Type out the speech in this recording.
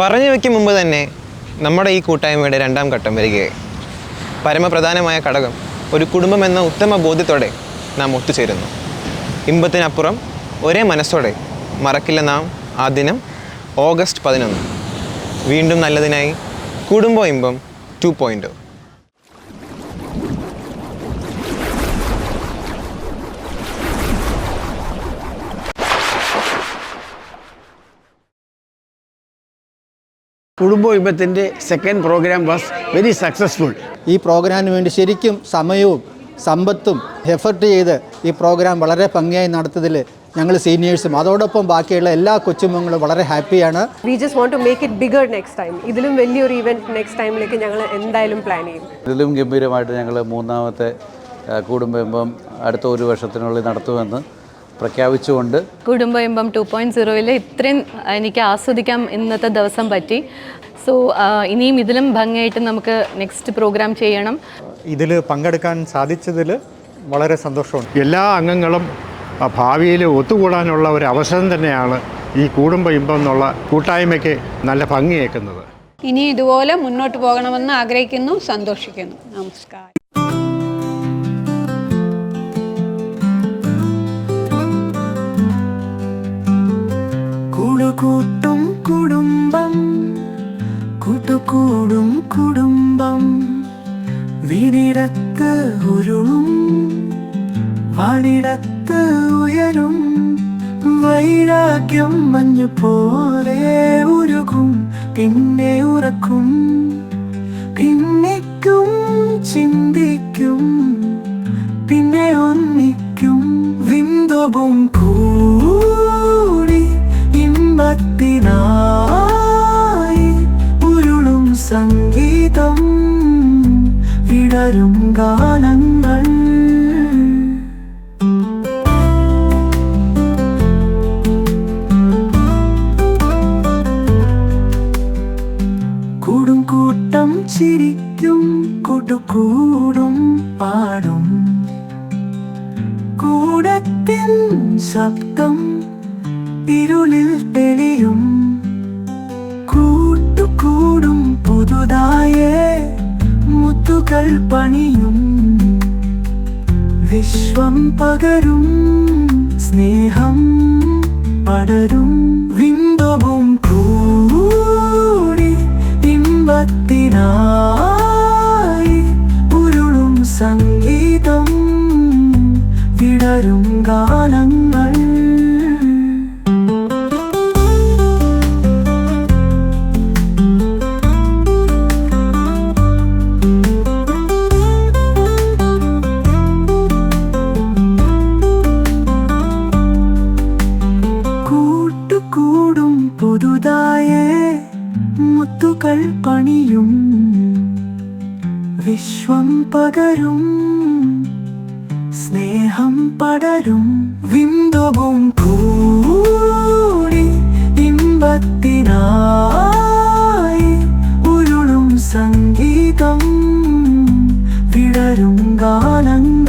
പറഞ്ഞു വയ്ക്കും മുമ്പ് തന്നെ നമ്മുടെ ഈ കൂട്ടായ്മയുടെ രണ്ടാം ഘട്ടം വരികയായി. പരമപ്രധാനമായ ഘടകം ഒരു കുടുംബം എന്ന ഉത്തമ ബോധ്യത്തോടെ നാം ഒത്തുചേരുന്നു. ഇമ്പത്തിനപ്പുറം ഒരേ മനസ്സോടെ മറക്കില്ല നാം ആ ദിനം ഓഗസ്റ്റ് 11. വീണ്ടും നല്ലതിനായി കുടുംബ ഇമ്പം 2.0. കുടുംബ ഇമ്പത്തിൻ്റെ second program was very successful. ഈ പ്രോഗ്രാമിന് വേണ്ടി ശരിക്കും സമയവും സമ്പത്തും എഫർട്ട് ചെയ്ത് ഈ പ്രോഗ്രാം വളരെ ഭംഗിയായി നടത്തിയതിൽ ഞങ്ങൾ സീനിയേഴ്സും അതോടൊപ്പം ബാക്കിയുള്ള എല്ലാ കൊച്ചുമങ്ങളും വളരെ ഹാപ്പിയാണ്. We just want to make it bigger next time. ഇതിലും വലിയൊരു ഇവൻറ്റ് നെക്സ്റ്റ് ടൈമിലേക്ക് ഞങ്ങൾ എന്തായാലും പ്ലാൻ ചെയ്യും. ഇതിലും ഗംഭീരമായിട്ട് ഞങ്ങൾ മൂന്നാമത്തെ കുടുംബ ഇമ്പം അടുത്ത ഒരു വർഷത്തിനുള്ളിൽ നടത്തുമെന്ന് പ്രഖ്യാപിച്ചുകൊണ്ട് കുടുംബ ഇമ്പം 2.0 ഇത്രയും എനിക്ക് ആസ്വദിക്കാൻ ഇന്നത്തെ ദിവസം പറ്റി. സോ ഇനിയും ഇതിലും ഭംഗിയായിട്ട് നമുക്ക് നെക്സ്റ്റ് പ്രോഗ്രാം ചെയ്യണം. ഇതിൽ പങ്കെടുക്കാൻ സാധിച്ചതിൽ വളരെ സന്തോഷമുണ്ട്. എല്ലാ അംഗങ്ങളും ഭാവിയിൽ ഒത്തുകൂടാനുള്ള ഒരു അവസരം തന്നെയാണ് ഈ കുടുംബ ഇമ്പം എന്നുള്ള കൂട്ടായ്മയ്ക്ക് നല്ല ഭംഗിയേക്കുന്നത്. ഇനി ഇതുപോലെ മുന്നോട്ട് പോകണമെന്ന് ആഗ്രഹിക്കുന്നു, സന്തോഷിക്കുന്നു. നമസ്കാരം. കൂടുകൂട്ടും കുടുംബം, കൂട്ടുകൂടും കുടുംബം, വീടിടത്ത് ഉരുളും വാടിടത്ത് ഉയരും, വൈരാഗ്യം മഞ്ഞു പോലെ ഉരുകും, പിന്നെ ഉറക്കും, പിന്നിക്കും ചിന്തിക്കും, പിന്നെ ഒന്നിക്കും, വിന്ദവും കൂടി ഇമ്പത്തിനായി ഉരുളും സംഗീതം, വിടരും ഗാനങ്ങൾ. കൂടും കൂട്ടം ചിരിക്കും, കൂട്ടുകൂടും പാടും, കൂടത്തിൻ ശബ്ദം ഇരുളിൽ തെളിയും, കൂട്ടുകൂടും പുതുതായേ മുത്തുകൾ പണിയും, വിശ്വം പകരും സ്നേഹം പടരും, വിന്ദവും കൂടി ഇമ്പത്തിനായി ഉരുളും സംഗീതം, വിടരും ഗാനങ്ങൾ. കൂട്ടുകൂടും പുതുതായേ മുത്തുകൾ പണിയും, വിശ്വം പകരും സ്നേഹം പടരും, വിന്ദവും കൂടി ഇമ്പത്തിനായി ഉരുളും സംഗീതം, വിടരും ഗാനങ്ങൾ.